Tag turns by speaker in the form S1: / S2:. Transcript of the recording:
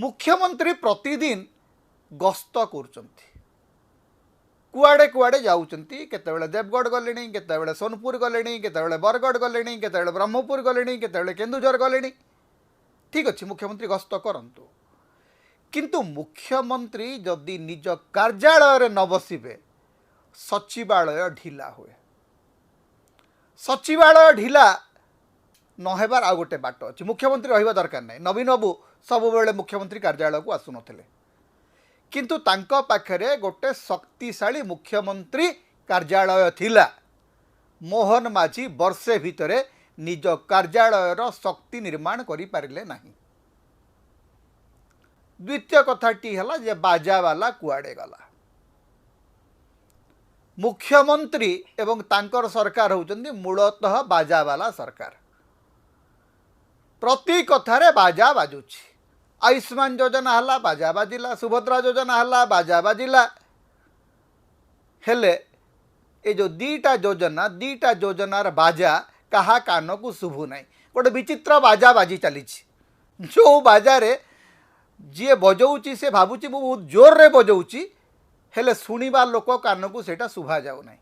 S1: मुख्यमंत्री प्रतिदिन गस्त कर कुआड़े कुआड़े जाऊँगी केतबेले देवगढ़ गले केतबेले सोनपुर गले केतबेले बरगढ़ गले केतबेले ब्रह्मपुर गले केतबेले केन्दुझर गले ठीक अच्छे मुख्यमंत्री गस्त करंतु किंतु मुख्यमंत्री जदि निज कार्यालय न बसिबे सचिवालय ढिला हुए सचिवालय ढिला नहेबार आ गोटे बाट अच्छे मुख्यमंत्री रहिबा दरकार नहीं नवीन बाबू सब बेले मुख्यमंत्री कार्यालय को आसु नथिले किंतु तांको पाखरे गोटे शक्तिशाली मुख्यमंत्री कार्यालय थिला मोहन माझी वर्षे भितरे निज कार्यालयर शक्ति निर्माण करि पारिले नाही। द्वितीय कथाटी है जे बाजावाला कुआड़े गला मुख्यमंत्री एवं तांकर सरकार होउचंदी मूलतः बाजावाला सरकार प्रति कथारे बाजा बाजुछि आयुष्मान योजना हला बाजा बाजिला सुभद्रा योजना हला बाजा बाजिला हेले ए जो दीटा योजनार बाजा कहा कान को शुभु ना गोटे विचित्र बाजा बाजी चली जो बाजारे जी बजाऊँगी से भावुँ बहुत जोर रे बजाऊँगी हेले शुणिबा लोक कान को सेटा शुभा जाऊ ना।